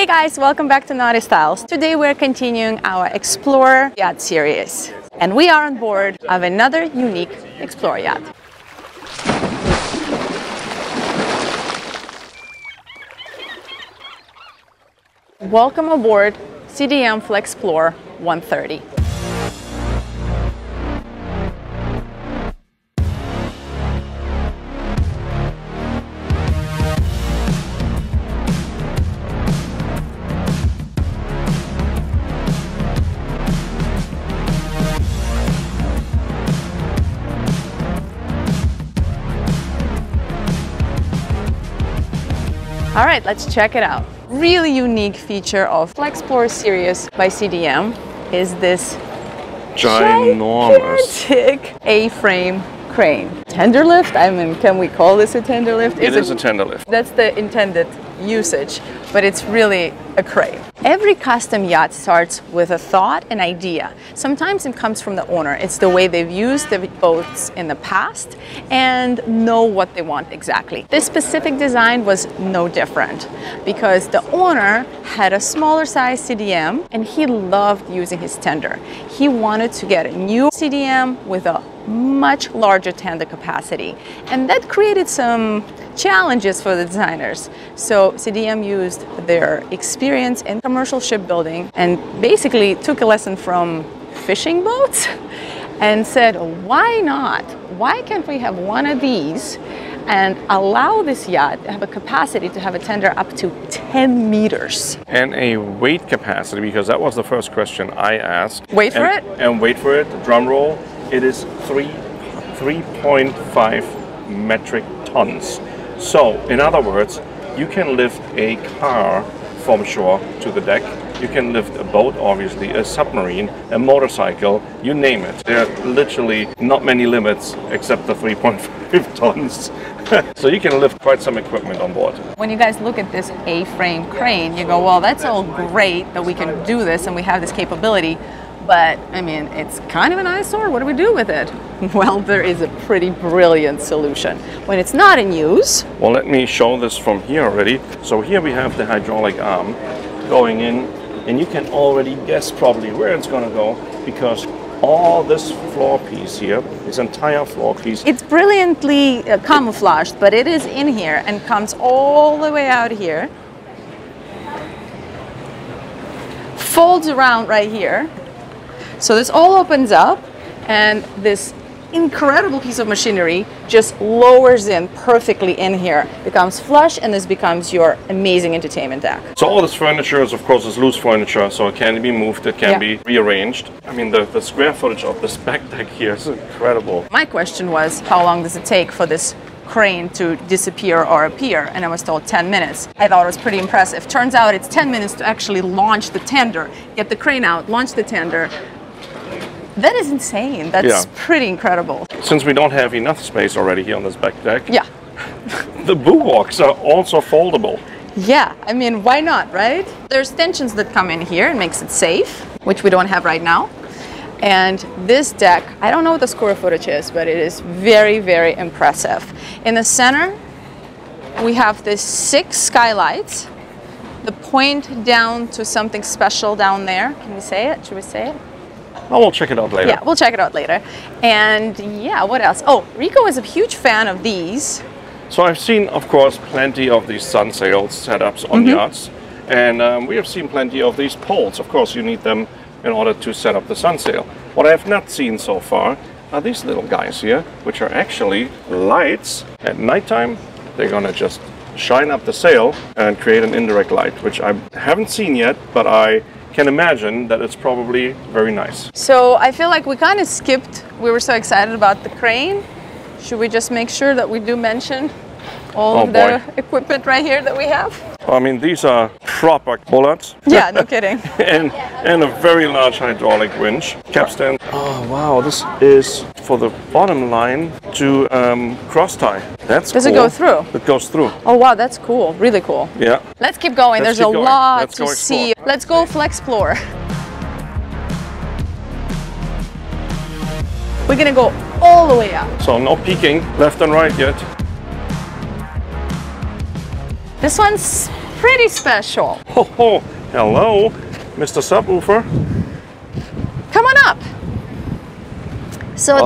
Hey guys, welcome back to Naughty Styles. Today we're continuing our Explorer yacht series. And we are on board of another unique Explorer yacht. Welcome aboard CDM Flexplore 130. All right, let's check it out. Really unique feature of Flexplore series by CDM is this gigantic A-frame crane. Tender lift? I mean, can we call this a tender lift? It is a tender lift. That's the intended usage, but it's really a crane. Every custom yacht starts with a thought, an idea. Sometimes it comes from the owner. It's the way they've used the boats in the past and know what they want exactly. This specific design was no different because the owner had a smaller size CDM and he loved using his tender. He wanted to get a new CDM with a much larger tender capacity, and that created some challenges for the designers. So CDM used their experience in commercial shipbuilding and basically took a lesson from fishing boats and said, why not? Why can't we have one of these and allow this yacht to have a capacity to have a tender up to 10 meters? And a weight capacity, because that was the first question I asked. Wait for it? And wait for it, drum roll. It is 3.5 metric tons. So, in other words, you can lift a car from shore to the deck. You can lift a boat, obviously, a submarine, a motorcycle, you name it. There are literally not many limits except the 3.5 tons. So you can lift quite some equipment on board. When you guys look at this A-frame crane, you go, well, that's all great that we can do this and we have this capability. But, I mean, it's kind of an eyesore. What do we do with it? Well, there is a pretty brilliant solution. When it's not in use... Well, let me show this from here already. So here we have the hydraulic arm going in, and you can already guess probably where it's going to go, because all this floor piece here, this entire floor piece... It's brilliantly camouflaged, but it is in here and comes all the way out here. Folds around right here. So this all opens up, and this incredible piece of machinery just lowers in perfectly in here, becomes flush, and this becomes your amazing entertainment deck. So all this furniture is, of course, is loose furniture, so it can be moved, it can be rearranged. I mean, the square footage of this back deck here is incredible. My question was, how long does it take for this crane to disappear or appear? And I was told 10 minutes. I thought it was pretty impressive. Turns out it's 10 minutes to actually launch the tender, get the crane out, launch the tender. That is insane. That's pretty incredible. Since we don't have enough space already here on this back deck, the bookwalks are also foldable. Yeah, I mean, why not, right? There's tensions that come in here and makes it safe, which we don't have right now. And this deck, I don't know what the square footage is, but it is very, very impressive. In the center, we have these 6 skylights. The point down to something special down there. Can we say it? Should we say it? Oh, we'll check it out later. Yeah, we'll check it out later. And yeah, what else? Oh, Rico is a huge fan of these. So I've seen, of course, plenty of these sun sail setups on yachts. And we have seen plenty of these poles. Of course, you need them in order to set up the sun sail. What I have not seen so far are these little guys here, which are actually lights. At nighttime, they're gonna just shine up the sail and create an indirect light, which I haven't seen yet, but I can imagine that it's probably very nice. So I feel like we kind of skipped. We were so excited about the crane. Should we just make sure that we do mention all of the equipment right here that we have? I mean, these are proper bullets. Yeah, no kidding. and a very large hydraulic winch. Capstan. Oh wow, this is for the bottom line to cross tie. That's cool. Does it go through? It goes through. Oh wow, that's cool. Really cool. Yeah. Let's keep going. There's a lot to see. Let's go Flexplore. We're gonna go all the way out. So no peeking left and right yet. This one's pretty special. Ho ho! Hello, Mr. Subwoofer. Come on up. So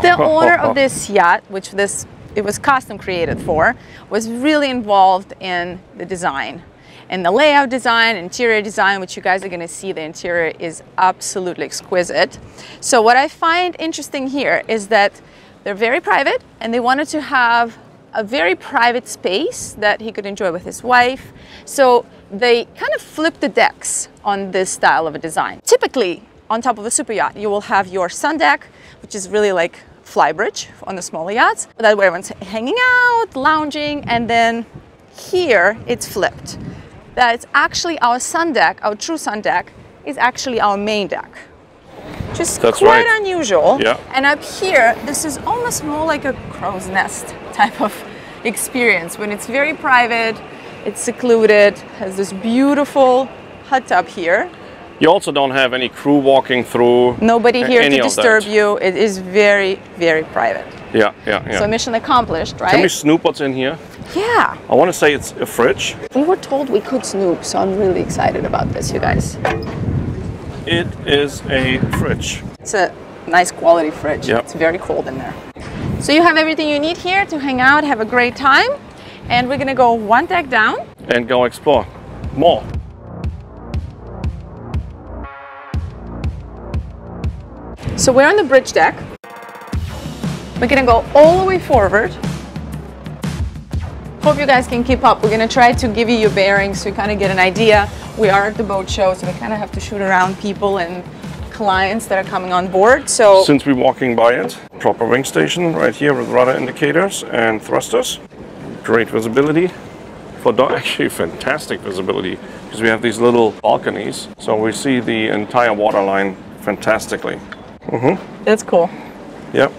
the owner of this yacht, which it was custom created for, was really involved in the design. And the layout design, interior design, which you guys are gonna see, the interior is absolutely exquisite. So what I find interesting here is that they're very private and they wanted to have a very private space that he could enjoy with his wife. So they kind of flipped the decks on this style of a design. Typically, on top of a super yacht, you will have your sun deck, which is really like flybridge on the smaller yachts. That way everyone's hanging out, lounging, and then here it's flipped. That's actually our sun deck, our true sun deck, is actually our main deck. Just quite unusual. Yeah. And up here, this is almost more like a crow's nest type of experience when it's very private, it's secluded, has this beautiful hot tub here. You also don't have any crew walking through. Nobody here to disturb you. It is very, very private. Yeah, yeah, yeah. So mission accomplished, right? Can we snoop what's in here? Yeah. I want to say it's a fridge. We were told we could snoop, so I'm really excited about this, you guys. It is a fridge. It's a nice quality fridge. Yep. It's very cold in there. So you have everything you need here to hang out, have a great time. And we're gonna go one deck down. And go explore more. So we're on the bridge deck. We're gonna go all the way forward. Hope you guys can keep up. We're gonna try to give you your bearings so you kind of get an idea. We are at the boat show, so we kind of have to shoot around people and clients that are coming on board. So since we're walking by it, proper wing station right here with rudder indicators and thrusters. Great visibility. Actually fantastic visibility because we have these little balconies, so we see the entire waterline fantastically. that's cool. Yep,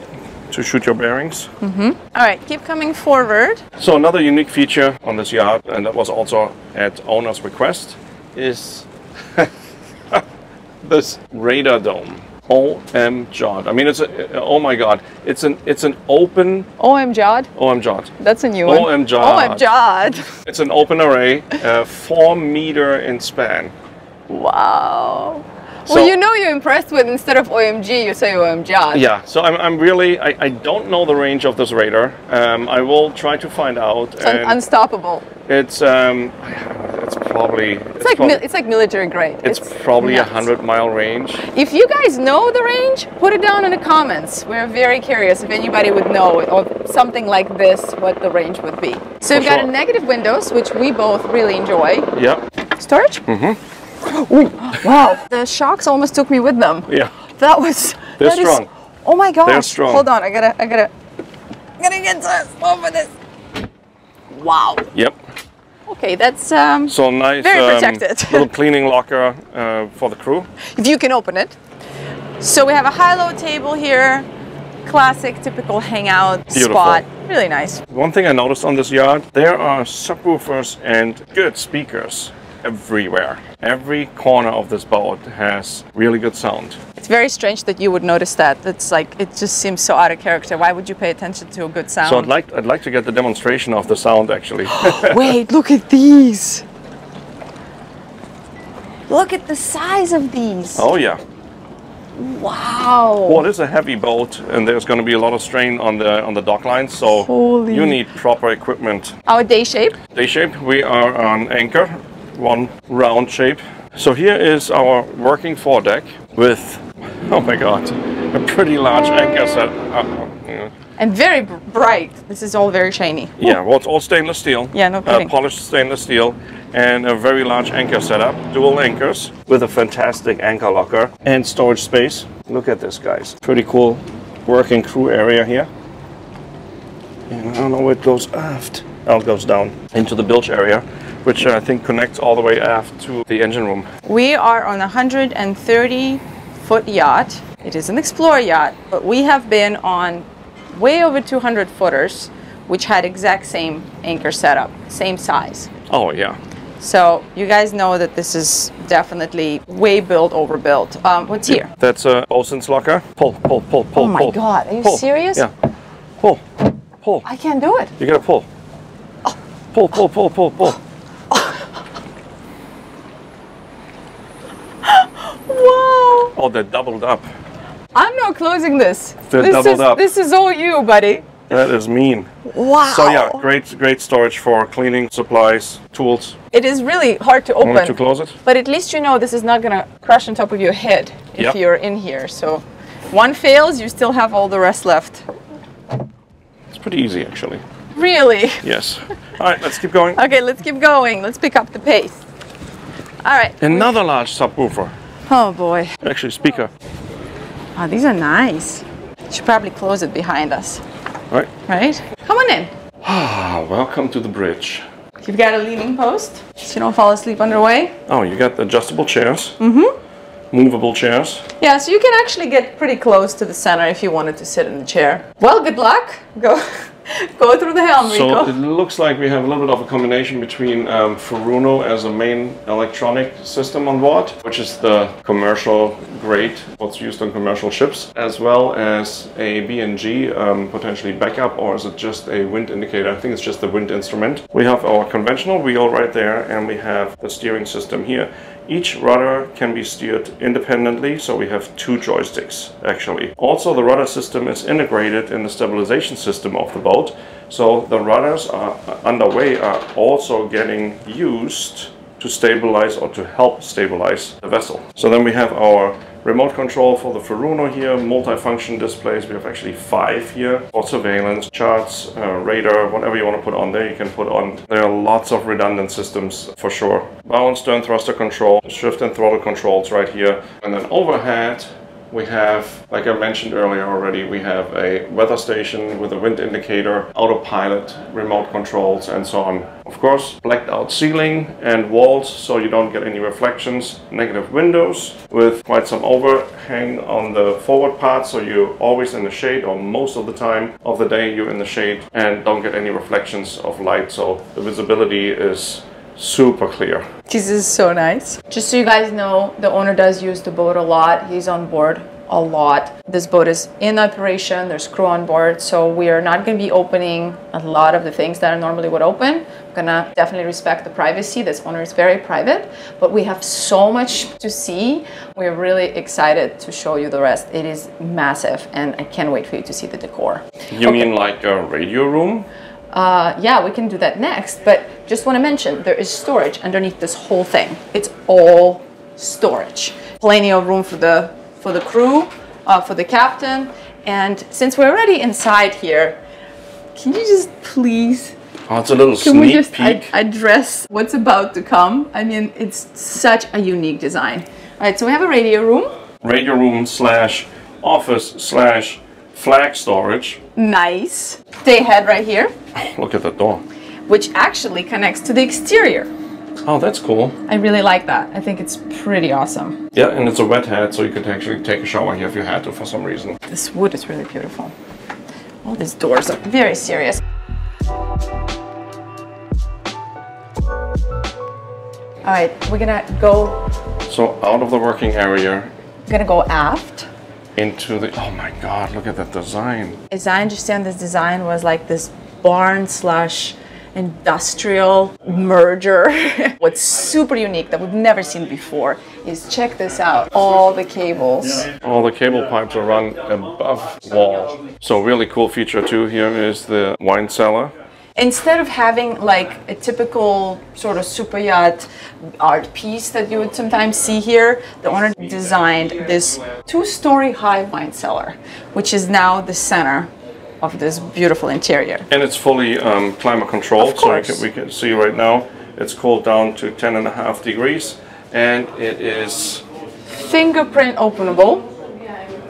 to shoot your bearings. All right, keep coming forward. So another unique feature on this yacht, and that was also at owner's request, is this radar dome. OMJOD. I mean, it's a, oh my God, it's an open. OMJOD? OMJOD. That's a new one. OMJOD. OMJOD. It's an open array, 4 meter in span. Wow. So, well, you know you're impressed with, instead of OMG, you say OMJOD. Yeah, so I'm really, I don't know the range of this radar. I will try to find out. It's unstoppable. It's probably... It's like military grade. It's probably nuts. 100-mile range. If you guys know the range, put it down in the comments. We're very curious if anybody would know, or something like this, what the range would be. So you've got a negative windows, which we both really enjoy. Yep. Storage? Ooh, wow. The shocks almost took me with them. Yeah. They're strong. Oh my gosh. They're strong. Hold on, I gotta get this over this. Wow. Yep. Okay, that's so nice. very protected. Little cleaning locker for the crew. If you can open it. So we have a high-low table here. Classic, typical hangout spot. Really nice. One thing I noticed on this yacht, there are subwoofers and good speakers everywhere. Every corner of this boat has really good sound. It's very strange that you would notice that. It's like, it just seems so out of character. Why would you pay attention to a good sound? So I'd like to get the demonstration of the sound actually. Wait, look at these. Look at the size of these. Oh yeah. Wow. Well, it is a heavy boat, and there's going to be a lot of strain on the dock lines, so you need proper equipment. Our day shape. Day shape, we are on anchor, one round shape. So here is our working foredeck with, oh my God, a pretty large anchor set. And very bright. This is all very shiny. Yeah, well, it's all stainless steel. Yeah, no kidding. Polished stainless steel, and a very large anchor setup, dual anchors with a fantastic anchor locker and storage space. Look at this, guys. Pretty cool working crew area here. And I don't know where it goes aft. Oh, it goes down into the bilge area, which I think connects all the way aft to the engine room. We are on a 130-foot yacht. It is an Explorer yacht, but we have been on way over 200 footers, which had exact same anchor setup, same size. Oh yeah. So you guys know that this is definitely way built, overbuilt. What's here? That's a bosun's locker. Pull, pull, pull, pull, Oh my pull. God, are you pull. serious? Yeah. Pull, pull. I can't do it. You gotta pull. Pull, pull, pull, pull, pull. Oh, they're doubled up. I'm not closing this. They're doubled up. This is all you, buddy. That is mean. Wow. So yeah, great storage for cleaning supplies, tools. It is really hard to open. Want to close it? But at least you know this is not going to crash on top of your head if Yep. you're in here. So one fails, you still have all the rest left. It's pretty easy actually. Really? Yes. All right, let's keep going. Okay, let's keep going. Let's pick up the pace. All right. Another large subwoofer. Oh boy. Actually, speaker. Oh, these are nice. Should probably close it behind us. All right. Right? Come on in. Ah, welcome to the bridge. You've got a leaning post so you don't fall asleep on the way. Oh, you got the adjustable chairs. Mm-hmm. Movable chairs. Yeah, so you can actually get pretty close to the center if you wanted to sit in the chair. Well, good luck. Go through the helm, Rico. So it looks like we have a little bit of a combination between Furuno as a main electronic system on board, which is the commercial grade, what's used on commercial ships, as well as a BNG, potentially backup, or is it just a wind indicator? I think it's just the wind instrument. We have our conventional wheel right there, and we have the steering system here. Each rudder can be steered independently, so we have 2 joysticks actually. Also, the rudder system is integrated in the stabilization system of the boat, so the rudders underway are also getting used to stabilize or to help stabilize the vessel. So then we have our remote control for the Furuno here, multifunction displays. We have actually 5 here for surveillance, charts, radar, whatever you want to put on there, you can put on. There are lots of redundant systems for sure. Bow and stern thruster control, shift and throttle controls right here. And then overhead, we have, like I mentioned earlier already, we have a weather station with a wind indicator, autopilot, remote controls, and so on. Of course, blacked out ceiling and walls so you don't get any reflections. Negative windows with quite some overhang on the forward part, so you're always in the shade, or most of the time of the day you're in the shade, and don't get any reflections of light, so the visibility is super clear. This is so nice. Just so you guys know, the owner does use the boat a lot. He's on board a lot. This boat is in operation. There's crew on board, so we are not going to be opening a lot of the things that I normally would open. I'm gonna definitely respect the privacy. This owner is very private, but we have so much to see. We're really excited to show you the rest. It is massive, and I can't wait for you to see the decor. You mean like a radio room? Yeah, we can do that next, but just want to mention there is storage underneath this whole thing. It's all storage. Plenty of room for the crew, for the captain, and since we're already inside here, can you just please? Oh, it's a little Can we sneak just peek. address what's about to come? I mean, it's such a unique design. All right, so we have a radio room. Radio room slash office slash flag storage. Nice. Day ahead right here, Look at the door. which actually connects to the exterior. Oh, that's cool. I really like that. I think it's pretty awesome. Yeah, and it's a wet head, so you could actually take a shower here if you had to for some reason. This wood is really beautiful. All these doors are very serious. All right, we're gonna go. So out of the working area Gonna go aft. into the, oh my God, look at that design. As I understand, this design was like this barn slash industrial merger. What's super unique that we've never seen before is, check this out, all the cables. All the cable pipes are run above wall. So really cool feature too here is the wine cellar. Instead of having like a typical sort of super yacht art piece that you would sometimes see here, the owner designed this 2-story high wine cellar, which is now the center of this beautiful interior. And it's fully climate controlled, Of course. so we can see right now it's cooled down to 10.5 degrees, and it is. Fingerprint openable.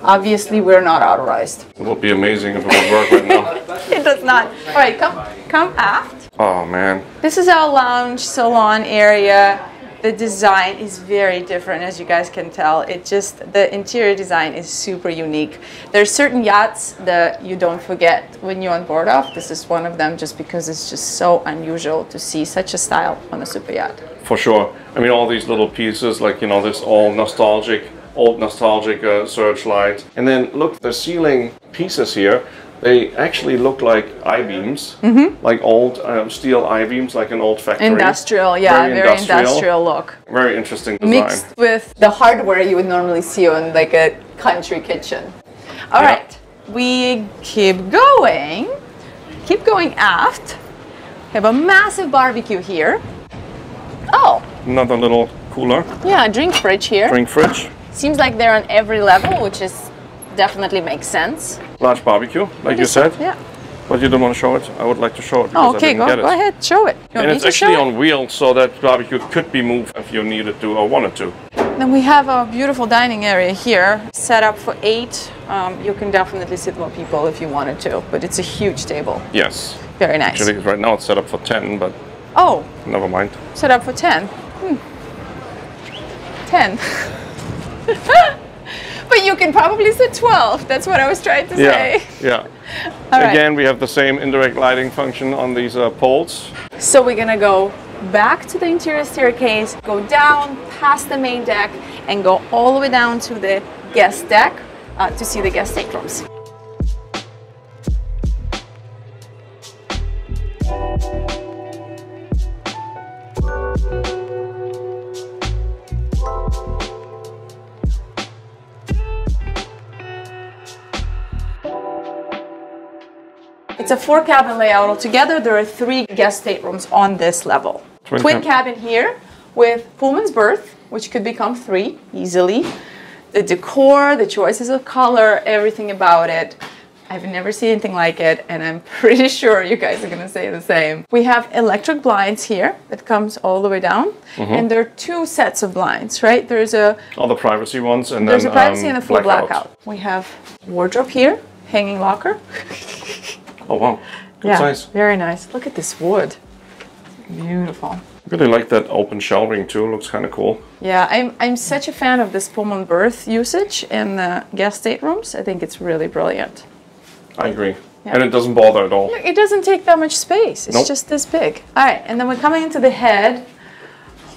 Obviously, we're not authorized. It would be amazing if it would work right now. It does not. All right, come aft. Oh man. This is our lounge salon area. The design is very different, as you guys can tell. The interior design is super unique. There's certain yachts that you don't forget when you're on board of. This is one of them, just because it's just so unusual to see such a style on a super yacht. For sure. I mean, all these little pieces, like, you know, this all old nostalgic searchlight. And then look, the ceiling pieces here They actually look like I-beams, like old steel I-beams, like an old factory. Industrial, yeah, very industrial look. Very interesting design. Mixed with the hardware you would normally see on like a country kitchen. All right, we keep going aft. We have a massive barbecue here. Oh. Another little cooler. Yeah, drink fridge here. Drink fridge. Seems like they're on every level, which is definitely makes sense. Large barbecue, like you said. Yeah. But you don't want to show it? I would like to show it because okay, I didn't get it. Go ahead, show it. And it's actually on wheels, so that barbecue could be moved if you needed to or wanted to. Then we have a beautiful dining area here, set up for 8. You can definitely sit more people if you wanted to, but it's a huge table. Yes. Very nice. Actually, right now it's set up for 10, but never mind. Set up for 10. 10. But you can probably sit 12. That's what I was trying to say. Yeah. All Again, right. we have the same indirect lighting function on these poles. So we're gonna go back to the interior staircase, go down past the main deck, and go all the way down to the guest deck to see the guest staterooms. It's a 4-cabin layout altogether. There are 3 guest staterooms on this level. Twin cabin here with Pullman's berth, which could become 3 easily. The decor, the choices of color, everything about it. I've never seen anything like it, and I'm pretty sure you guys are gonna say the same. We have electric blinds here that comes all the way down, and there are 2 sets of blinds, right? There's all the privacy ones, and there's then a privacy and a full blackout. We have wardrobe here, hanging locker. Oh wow, good size. Very nice. Look at this wood. Beautiful. I really like that open shelving too. Looks kind of cool. Yeah, I'm such a fan of this Pullman berth usage in the guest staterooms. I think it's really brilliant. I agree. Yeah. And it doesn't bother at all. It doesn't take that much space. It's just this big. All right, and then we're coming into the head.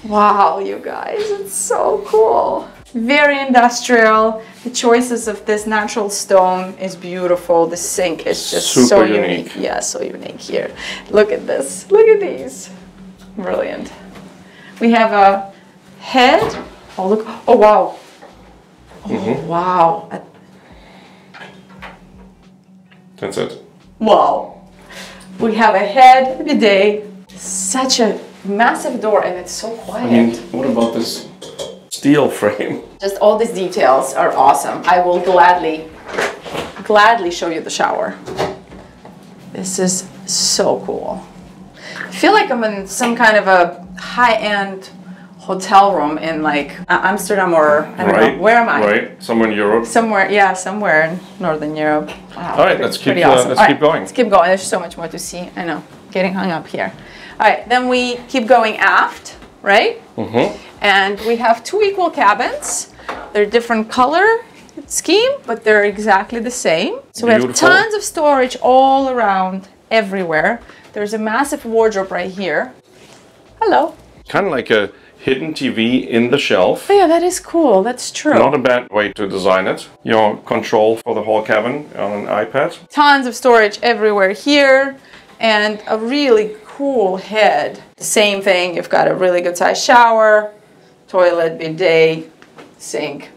Wow, you guys, it's so cool. Very industrial. The choices of this natural stone is beautiful. The sink is just super so unique. Yeah, so unique here. Look at this. Look at these. Brilliant. We have a head. Oh, look. Oh, wow. Oh, wow. That's it. Wow. We have a head, bidet. Such a massive door, and it's so quiet. I mean, what about this steel frame? Just all these details are awesome. I will gladly show you the shower. This is so cool. I feel like I'm in some kind of a high-end hotel room in like Amsterdam or I don't know. Where am I? Right, somewhere in Europe. Somewhere in Northern Europe. Wow. All right, let's keep awesome. keep going. Let's keep going. There's so much more to see. I know. Getting hung up here. All right, then we keep going aft, right? And we have 2 equal cabins. They're different color scheme, but they're exactly the same. So we have tons of storage all around, everywhere. There's a massive wardrobe right here. Hello. Kind of like a hidden TV in the shelf. Oh, yeah, that is cool. That's true. Not a bad way to design it. Your control for the whole cabin on an iPad. Tons of storage everywhere here, and a really cool head. Same thing, you've got a really good sized shower, toilet, bidet, sink.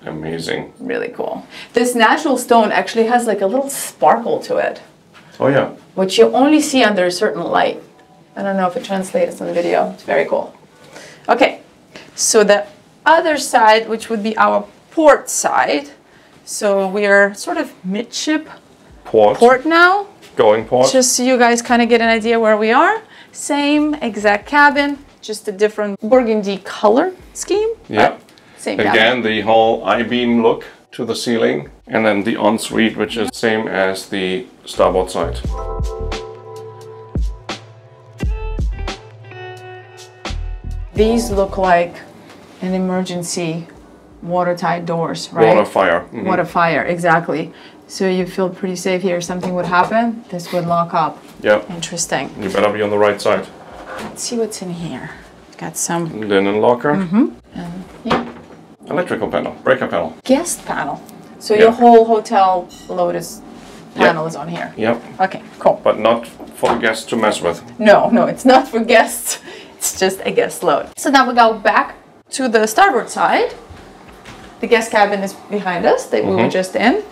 Amazing. Really cool. This natural stone actually has like a little sparkle to it. Oh yeah. Which you only see under a certain light. I don't know if it translates on the video. It's very cool. Okay, so the other side, which would be our port side. So we are sort of midship port now. Going port. Just so you guys kind of get an idea where we are. Same exact cabin, just a different burgundy color scheme. Yeah. Same Again, cabin. the whole I-beam look to the ceiling. And then the ensuite, which is same as the starboard side. These look like an emergency watertight doors, right? Water fire. Water fire, exactly. So you feel pretty safe here. If something would happen, this would lock up. Yeah. Interesting. You better be on the right side. Let's see what's in here. Got some Linen locker. yeah. Electrical panel. Breaker panel. Guest panel. So your whole hotel load is panel is on here. Yep. Okay, cool. But not for the guests to mess with. No, it's not for guests. It's just a guest load. So now we go back to the starboard side. The guest cabin is behind us that we were just in.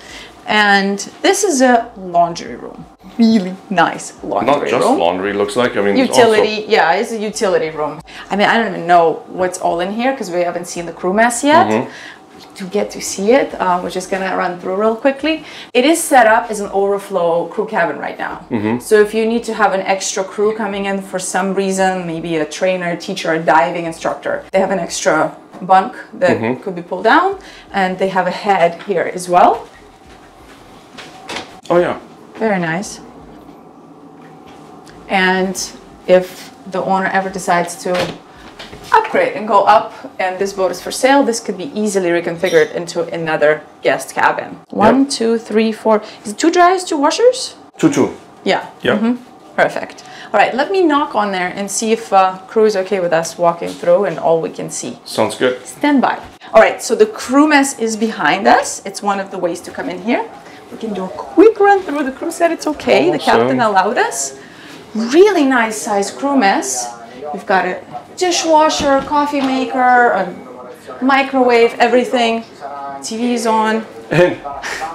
And this is a laundry room. Really nice laundry room. Not just laundry, looks like. I mean, utility, yeah, it's a utility room. I mean, I don't even know what's all in here because we haven't seen the crew mess yet. To get to see it, we're just gonna run through real quickly. It is set up as an overflow crew cabin right now. So if you need to have an extra crew coming in for some reason, maybe a trainer, teacher, a diving instructor, they have an extra bunk that could be pulled down, and they have a head here as well. Oh yeah. Very nice. And if the owner ever decides to upgrade and go up and this boat is for sale, this could be easily reconfigured into another guest cabin. One, two, three, four. Is it 2 dryers, 2 washers? 2. Yeah. Yeah. Perfect. All right, let me knock on there and see if crew is okay with us walking through and all we can see. Sounds good. Stand by. All right, so the crew mess is behind us. It's one of the ways to come in here. We can do a quick run through. The crew said it's okay. Awesome. The captain allowed us. Really nice size crew mess. We've got a dishwasher, coffee maker, a microwave, everything. TV's on. And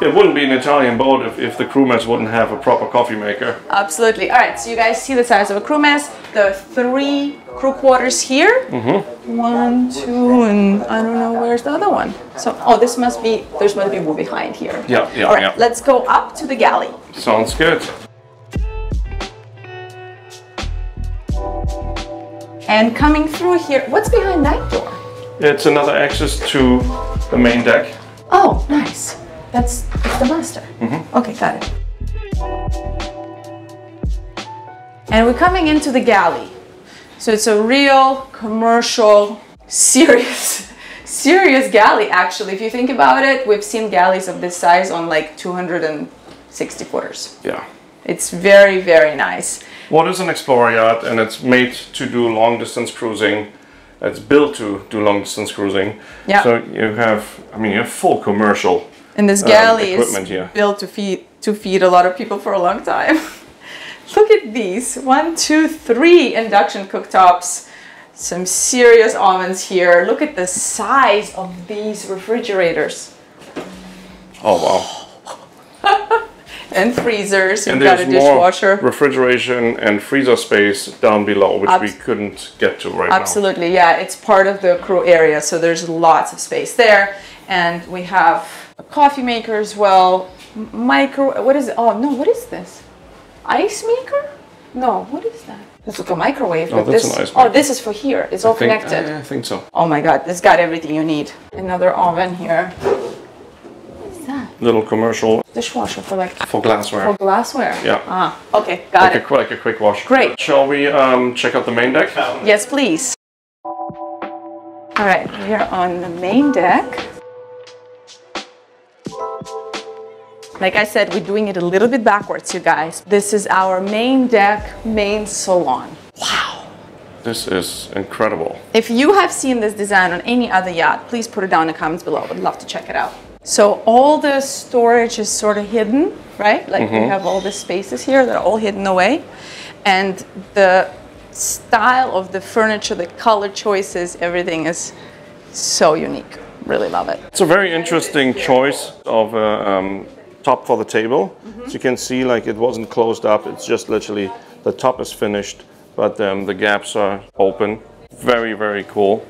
it wouldn't be an Italian boat if the crew mess wouldn't have a proper coffee maker. Absolutely. All right, so you guys see the size of a crew mess. The 3 crew quarters here. 1, 2, and I don't know where's the other one. So, oh, there's must be people behind here. Yeah, All right, let's go up to the galley. Sounds good. And coming through here, what's behind that door? It's another access to the main deck. Oh, nice. It's the master. Okay, got it. And we're coming into the galley. So it's a real commercial, serious galley, actually. If you think about it, we've seen galleys of this size on like 260 footers. Yeah. It's very, very nice. What is an Explorer yacht, and it's made to do long distance cruising. It's built to do long distance cruising. Yeah. So you have full commercial And this galley is here. built to feed a lot of people for a long time. Look at these. 1, 2, 3 induction cooktops. Some serious ovens here. Look at the size of these refrigerators. Oh wow. And freezers. You've And got a there's more dishwasher. refrigeration and freezer space down below, which we couldn't get to right now. Absolutely, yeah. It's part of the crew area, so there's lots of space there. And we have a coffee maker as well. What is it? Oh no, what is this? Ice maker? No, what is that? It's like a microwave. Oh, but that's an ice maker. Oh, this is for here. It's all connected. I think so. Oh my God, this got everything you need. Another oven here. What's that? Little commercial Dishwasher for glassware. for glassware. Yeah. Ah, okay, got it. Like a quick wash. Great. Shall we check out the main deck? Yes, please. All right, we are on the main deck. Like I said, we're doing it a little bit backwards, you guys. This is our main deck, main salon. Wow. This is incredible. If you have seen this design on any other yacht, please put it down in the comments below. I'd love to check it out. So all the storage is sort of hidden, right? Like we have all the spaces here that are all hidden away. And the style of the furniture, the color choices, everything is so unique. Really love it. It's a very interesting choice of top for the table. So you can see like it wasn't closed up. It's just literally the top is finished, but the gaps are open. Very, very cool.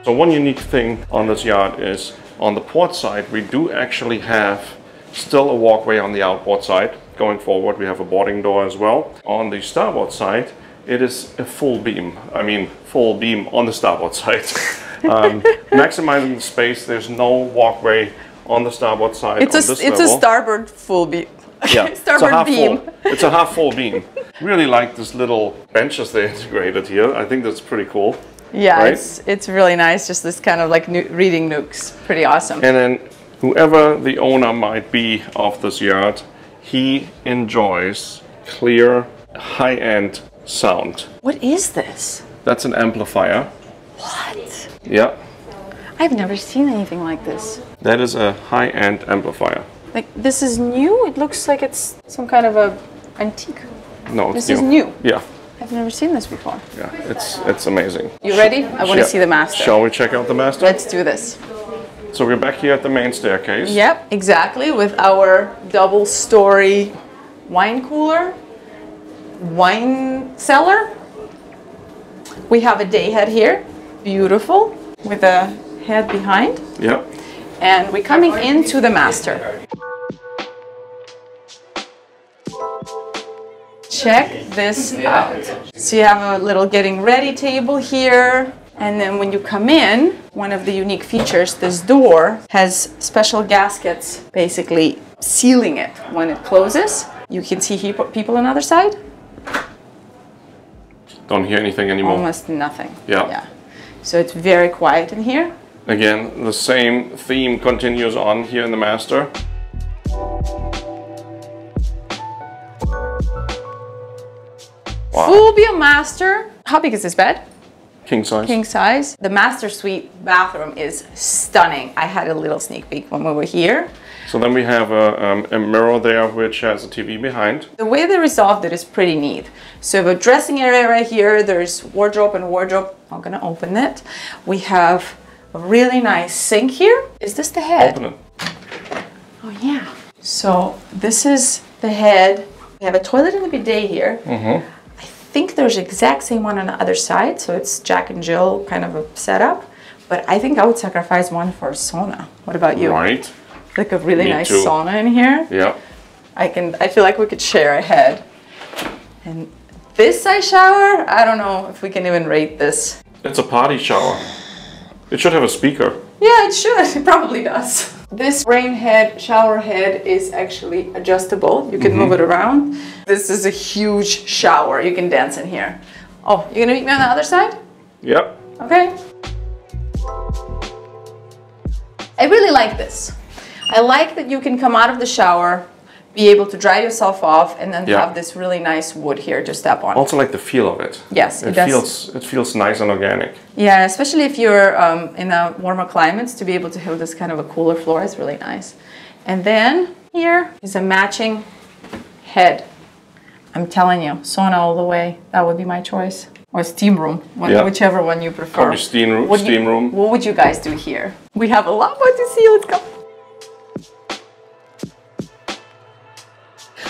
So one unique thing on this yacht is on the port side, we do actually have still a walkway on the outboard side. Going forward, we have a boarding door as well. On the starboard side, it is a full beam. I mean, full beam on the starboard side. Maximizing the space, there's no walkway on the starboard side. It's a starboard full beam. Yeah, starboard beam. It's a half full beam. Really like this little benches they integrated here. I think that's pretty cool. Yeah, right? it's really nice. Just this kind of like reading nooks. Pretty awesome. And then whoever the owner might be of this yacht, he enjoys clear, high-end sound. What is this? That's an amplifier. What? Yeah. I've never seen anything like this. That is a high-end amplifier. Like, this is new? It looks like it's some kind of a antique. No, it's This is new. Yeah. I've never seen this before. Yeah, it's amazing. You ready? I want to see the master. Shall we check out the master? Let's do this. So we're back here at the main staircase. Yep, exactly, with our double-story wine cooler, wine cellar. We have a day head here, beautiful, with a head behind. Yep. And we're coming into the master. Check this out. So you have a little getting ready table here. And then when you come in, one of the unique features, this door has special gaskets basically sealing it when it closes. You can see people on the other side. Don't hear anything anymore. Almost nothing. Yeah. So it's very quiet in here. Again, the same theme continues on here in the master. Wow. Fulvia master. How big is this bed? King size. King size. The master suite bathroom is stunning. I had a little sneak peek when we were here. So then we have a mirror there which has a TV behind. The way they resolved it is pretty neat. So we have a dressing area right here. There's wardrobe and wardrobe. I'm gonna open it. We have a really nice sink here. Is this the head? Open it. Oh yeah. So this is the head. We have a toilet and a bidet here. I think there's the exact same one on the other side. So it's Jack and Jill kind of a setup. But I think I would sacrifice one for a sauna. What about you? Right. Like a really nice too. sauna in here. Yeah. I feel like we could share a head. And this size shower, I don't know if we can even rate this. It's a party shower. It should have a speaker. Yeah, it should. It probably does. This rain head, shower head is actually adjustable. You can move it around. This is a huge shower. You can dance in here. Oh, you're gonna meet me on the other side? Yep. Okay. I really like this. I like that you can come out of the shower, be able to dry yourself off, and then have this really nice wood here to step on. Also like the feel of it. Yes, it does. It feels nice and organic. Yeah, especially if you're in a warmer climates, to be able to have this kind of a cooler floor is really nice. And then here is a matching head. I'm telling you, sauna all the way. That would be my choice. Or steam room, whichever one you prefer. Probably steam room. What would you guys do here? We have a lot more to see. Let's go.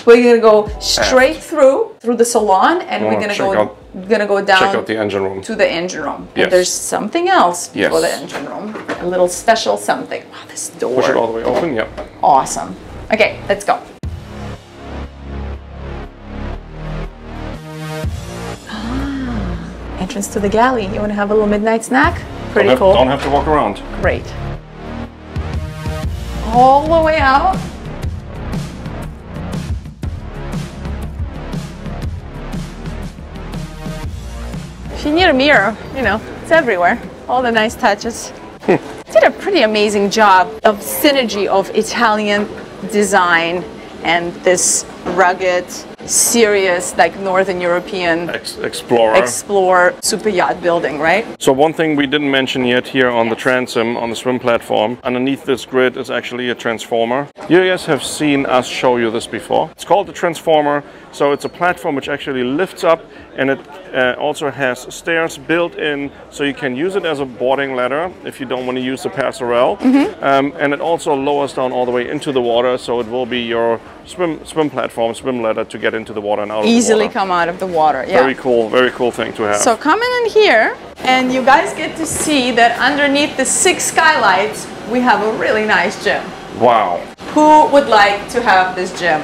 We're gonna go straight through the salon, and we're gonna go down. Check out the engine room. To the engine room. Yes. And there's something else Yes. for the engine room. A little special something. Wow, this door. Push it all the way open. Yep. Awesome. Okay, let's go. Entrance to the galley. You want to have a little midnight snack? Pretty cool. Don't have to walk around. Great. All the way out. If you need a mirror, you know, it's everywhere. All the nice touches. Did a pretty amazing job of synergy of Italian design and this rugged, serious, like Northern European Explorer super yacht building, right? So one thing we didn't mention yet here on the transom, on the swim platform, underneath this grid is actually a transformer. You guys have seen us show you this before. It's called the transformer. So it's a platform which actually lifts up, and it also has stairs built in, so you can use it as a boarding ladder if you don't want to use the passerelle. And it also lowers down all the way into the water, so it will be your swim platform, swim ladder to get into the water and out of the water. Easily come out of the water, yeah. Very cool thing to have. So coming in here, and you guys get to see that underneath the 6 skylights, we have a really nice gym. Wow. Who would like to have this gym?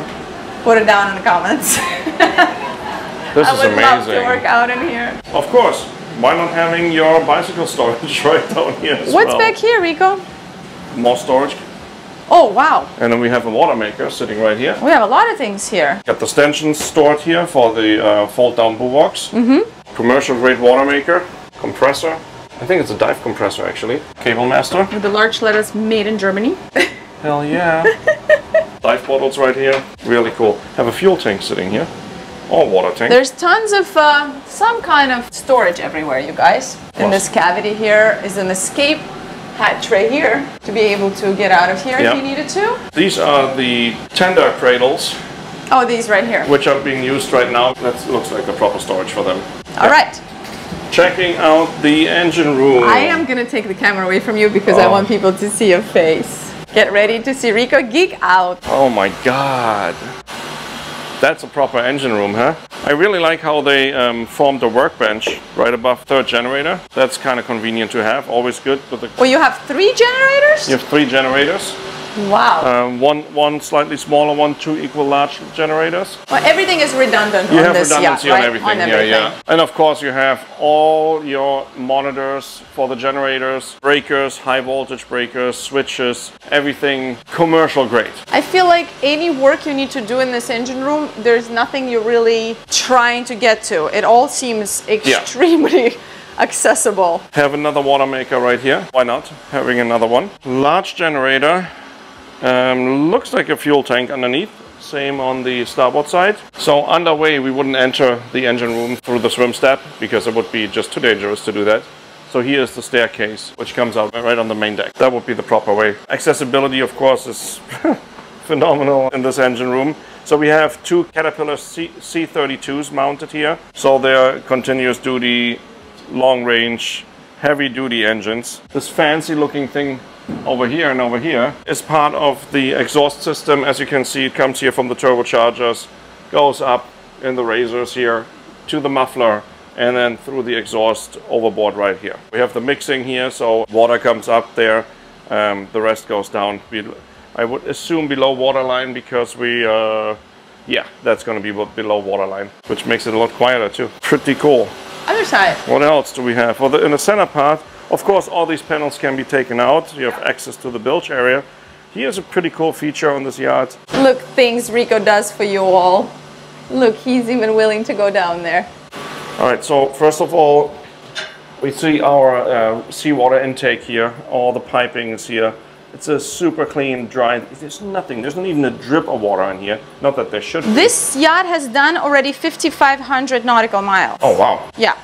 Put it down in the comments. This is amazing. I would love to work out in here. Of course. Why not having your bicycle storage right down here as What's back here, Rico? More storage. Oh, wow. And then we have a water maker sitting right here. We have a lot of things here. Got the stanchions stored here for the fold-down bulwarks. Commercial grade water maker. Compressor. I think it's a dive compressor, actually. Cable master. With the large letters, made in Germany. Hell yeah. Dive bottles right here. Really cool. Have a fuel tank sitting here. or water tank. There's tons of some kind of storage everywhere, you guys. In this cavity here is an escape hatch right here to be able to get out of here if you needed to. These are the tender cradles. Oh, these right here. Which are being used right now. That looks like the proper storage for them. All right. Checking out the engine room. I am going to take the camera away from you because I want people to see your face. Get ready to see Rico geek out. Oh my God. That's a proper engine room, huh? I really like how they formed a workbench right above third generator. That's kind of convenient to have, always good. With the Well, you have 3 generators? You have 3 generators. Wow. One slightly smaller one, 2 equal large generators. Well, everything is redundant you on have this redundancy yacht, on right? everything. On everything. Yeah. And of course you have all your monitors for the generators, breakers, high voltage breakers, switches, everything commercial grade. I feel like any work you need to do in this engine room, there's nothing you're really trying to get to. It all seems extremely accessible. Have another water maker right here. Why not? Having another one. Large generator. Looks like a fuel tank underneath. Same on the starboard side. So underway we wouldn't enter the engine room through the swim step because it would be just too dangerous to do that. So here is the staircase which comes out right on the main deck. That would be the proper way. Accessibility of course is phenomenal in this engine room. So we have 2 Caterpillar C32s mounted here. So they're continuous duty, long range, heavy duty engines. This fancy looking thing over here and over here is part of the exhaust system. As you can see, it comes here from the turbochargers, goes up in the risers here to the muffler, and then through the exhaust overboard right here. We have the mixing here, so water comes up there, the rest goes down. I would assume below waterline because that's going to be below waterline, which makes it a lot quieter too. Pretty cool. Other side. What else do we have? Well, in the center part, of course, all these panels can be taken out. You have access to the bilge area. Here's a pretty cool feature on this yacht. Look, things Rico does for you all. Look, he's even willing to go down there. All right, so first of all, we see our seawater intake here. All the piping is here. It's a super clean, dry. There's nothing. There's not even a drip of water in here. Not that there should be. This yacht has done already 5,500 nautical miles. Oh, wow. Yeah.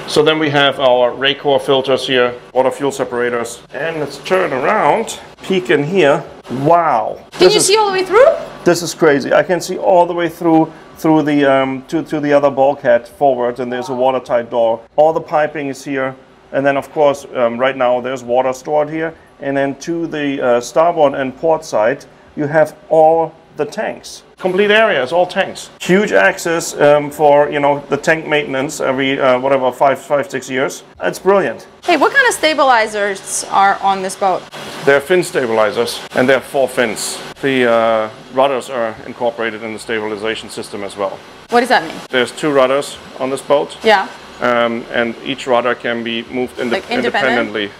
So then we have our Raycor filters here, water fuel separators. And let's turn around, peek in here. Wow. Can you see all the way through? This is crazy. I can see all the way through the to the other bulkhead forward, and there's a watertight door. All the piping is here. And then of course, right now there's water stored here. And then to the starboard and port side, you have all the tanks. Complete area is all tanks. Huge access for the tank maintenance every 5-6 years. It's brilliant. Hey, what kind of stabilizers are on this boat? They're fin stabilizers, and they're 4 fins. The rudders are incorporated in the stabilization system as well. What does that mean? There's 2 rudders on this boat. Yeah. And each rudder can be moved independently.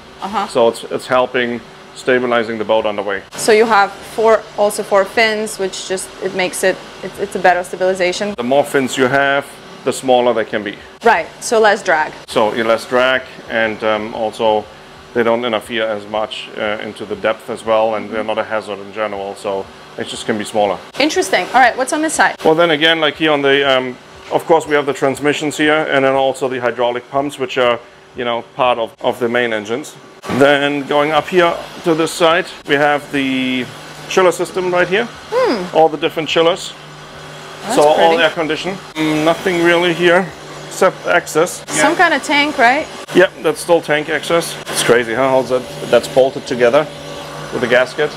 So it's helping stabilizing the boat underway. So you have 4 fins, which just it's a better stabilization. The more fins you have, the smaller they can be. Right. So less drag. So you less drag, and also they don't interfere as much into the depth as well, and they're not a hazard in general. So it just can be smaller. Interesting. All right. What's on this side? Well, then again, like here on the, of course, we have the transmissions here, and then also the hydraulic pumps, which are part of the main engines. Then going up here to this side, we have the chiller system right here. All the different chillers. That's so pretty. all air conditioned. Nothing really here except access. Some kind of tank, right? Yep, that's still tank access. It's crazy, huh? How's that? That's bolted together with the gasket.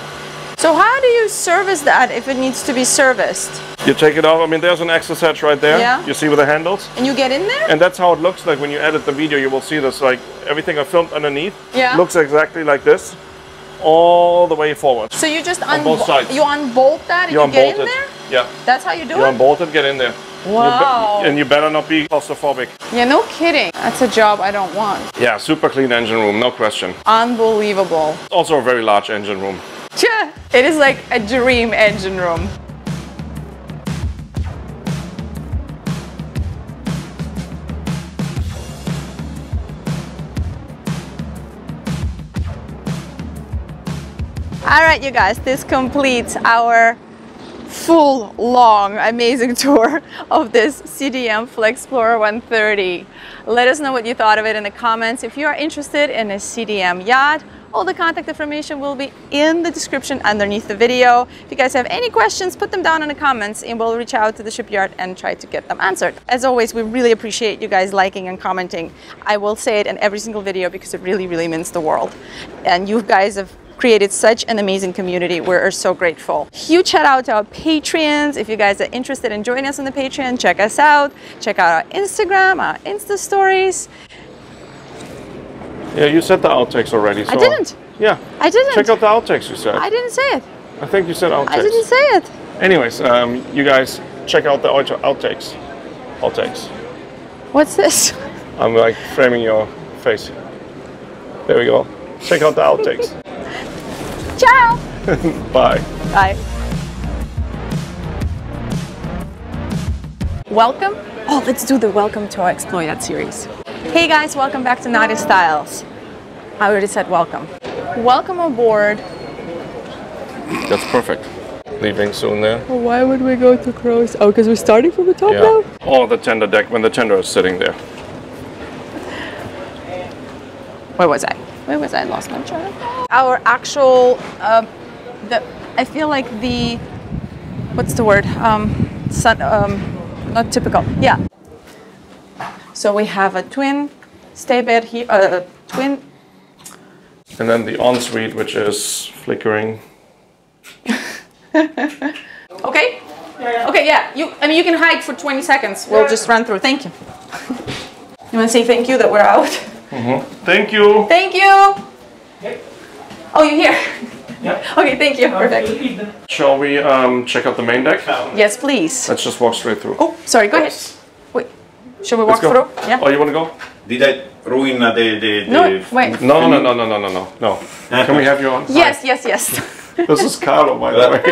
So how do you service that if it needs to be serviced? You take it off. I mean, there's an access hatch right there. Yeah. You see with the handles. And you get in there? And that's how it looks like when you edit the video. You will see this, like everything I filmed underneath. Yeah. Looks exactly like this, all the way forward. So you just on both sides. You unbolt that and you get in there? Yeah. That's how you do it? You unbolt it, get in there. Wow. And you better not be claustrophobic. Yeah, no kidding. That's a job I don't want. Yeah, super clean engine room, no question. Unbelievable. Also a very large engine room. Yeah, it is like a dream engine room. All right, you guys, this completes our full, long, amazing tour of this CDM Flexplorer 130. Let us know what you thought of it in the comments. If you are interested in a CDM yacht, all the contact information will be in the description underneath the video. If you guys have any questions, put them down in the comments and we'll reach out to the shipyard and try to get them answered. As always, we really appreciate you guys liking and commenting. I will say it in every single video because it really, really means the world. And you guys have created such an amazing community. We're so grateful. Huge shout out to our Patreons. If you guys are interested in joining us on the Patreon, check us out. Check out our Instagram, our Insta stories. Yeah, you said the outtakes already. So I didn't. Yeah. I didn't. Check out the outtakes, you said. I didn't say it. I think you said outtakes. I didn't say it. Anyways, you guys check out the outtakes. Outtakes. What's this? I'm like framing your face. There we go. Check out the outtakes. Ciao. Bye. Bye. Welcome. Oh, let's do the welcome to our Explore Yacht series. Hey guys, welcome back to Naughty Styles. I already said welcome. Welcome aboard. That's perfect. Leaving soon there. Well, why would we go to cruise? Oh, because we're starting from the top now? Or the tender deck when the tender is sitting there. Where was I? Where was I? Lost my train of thought. Our actual, I feel like the, what's the word? Not typical. Yeah. So we have a twin stay bed here, twin. And then the ensuite, which is flickering. Okay. Okay, yeah. I mean, you can hide for 20 seconds. We'll just run through. Thank you. You want to say thank you that we're out? Thank you. Thank you. Okay. Oh, you're here. Yeah. Okay, thank you. Perfect. Shall we check out the main deck? Yes, please. Let's just walk straight through. Oh, sorry. Go ahead. Wait. Should we walk Let's go. through? Yeah. Oh, you want to go? Did I ruin the No, wait. No. Can we have you on? Yes, yes, yes. This is Carlo, by the way.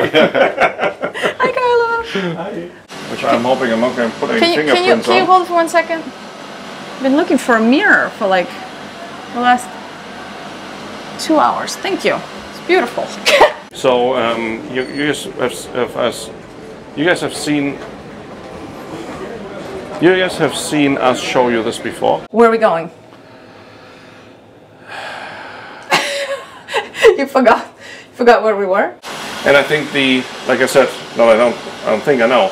Hi, Carlo. Hi. Which I'm hoping I'm not going to put any Can fingerprints you on. hold it for 1 second? I've been looking for a mirror for like the last 2 hours. Thank you. It's beautiful. So you guys have seen us show you this before. Where are we going? You forgot where we were? And I think like I said, no, I don't think I know.